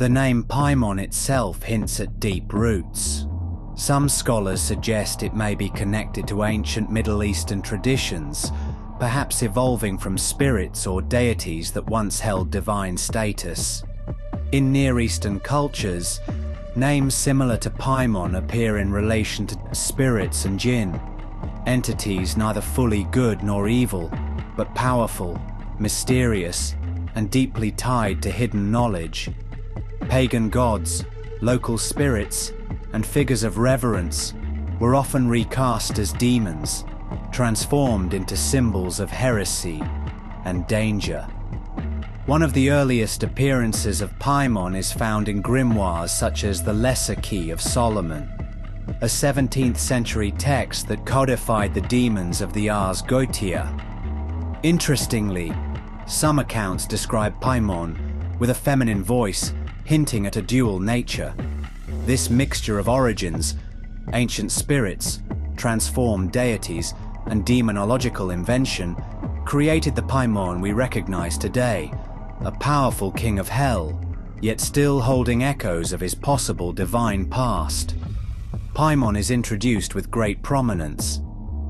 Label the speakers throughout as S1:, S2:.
S1: The name Paimon itself hints at deep roots. Some scholars suggest it may be connected to ancient Middle Eastern traditions, perhaps evolving from spirits or deities that once held divine status. In Near Eastern cultures, names similar to Paimon appear in relation to spirits and jinn, entities neither fully good nor evil, but powerful, mysterious, and deeply tied to hidden knowledge. Pagan gods, local spirits, and figures of reverence were often recast as demons, transformed into symbols of heresy and danger. One of the earliest appearances of Paimon is found in grimoires such as the Lesser Key of Solomon, a 17th century text that codified the demons of the Ars Goetia. Interestingly, some accounts describe Paimon with a feminine voice, hinting at a dual nature. This mixture of origins, ancient spirits, transformed deities, and demonological invention, created the Paimon we recognize today, a powerful king of hell, yet still holding echoes of his possible divine past. Paimon is introduced with great prominence.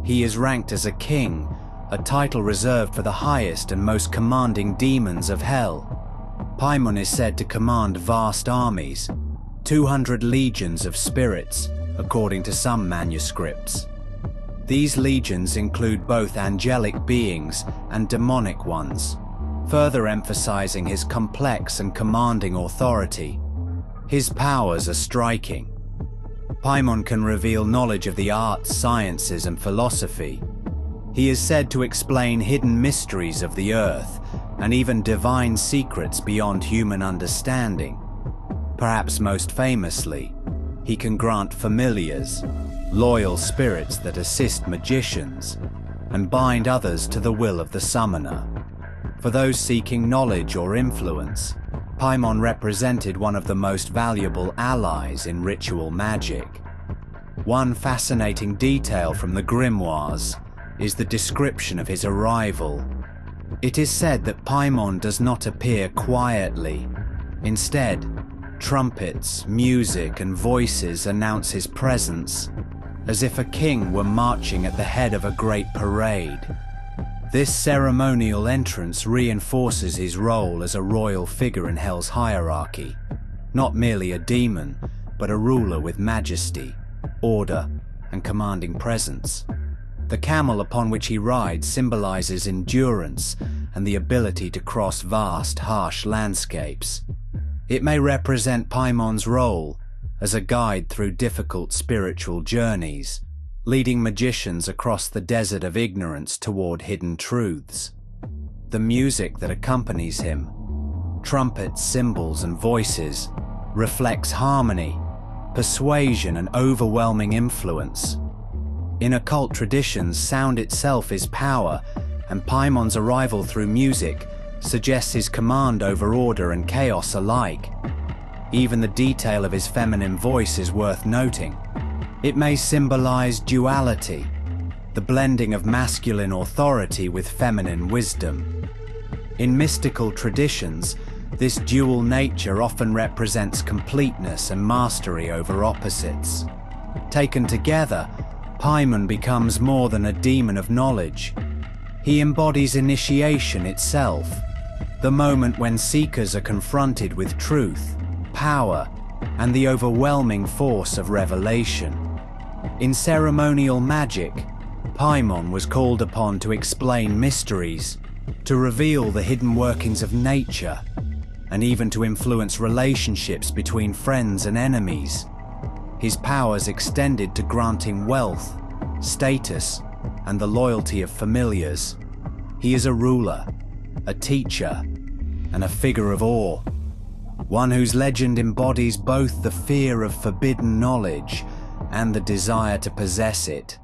S1: He is ranked as a king, a title reserved for the highest and most commanding demons of hell. Paimon is said to command vast armies, 200 legions of spirits, according to some manuscripts. These legions include both angelic beings and demonic ones, further emphasizing his complex and commanding authority. His powers are striking. Paimon can reveal knowledge of the arts, sciences, and philosophy. He is said to explain hidden mysteries of the earth and even divine secrets beyond human understanding. Perhaps most famously, he can grant familiars, loyal spirits that assist magicians, and bind others to the will of the summoner. For those seeking knowledge or influence, Paimon represented one of the most valuable allies in ritual magic. One fascinating detail from the grimoires is the description of his arrival. It is said that Paimon does not appear quietly. Instead, trumpets, music, and voices announce his presence, as if a king were marching at the head of a great parade. This ceremonial entrance reinforces his role as a royal figure in Hell's hierarchy, not merely a demon, but a ruler with majesty, order, and commanding presence. The camel upon which he rides symbolizes endurance and the ability to cross vast, harsh landscapes. It may represent Paimon's role as a guide through difficult spiritual journeys, leading magicians across the desert of ignorance toward hidden truths. The music that accompanies him, trumpets, cymbals, and voices, reflects harmony, persuasion, and overwhelming influence. In occult traditions, sound itself is power, and Paimon's arrival through music suggests his command over order and chaos alike. Even the detail of his feminine voice is worth noting. It may symbolize duality, the blending of masculine authority with feminine wisdom. In mystical traditions, this dual nature often represents completeness and mastery over opposites. Taken together, Paimon becomes more than a demon of knowledge. He embodies initiation itself, the moment when seekers are confronted with truth, power, and the overwhelming force of revelation. In ceremonial magic, Paimon was called upon to explain mysteries, to reveal the hidden workings of nature, and even to influence relationships between friends and enemies. His powers extended to granting wealth, status, and the loyalty of familiars. He is a ruler, a teacher, and a figure of awe, one whose legend embodies both the fear of forbidden knowledge and the desire to possess it.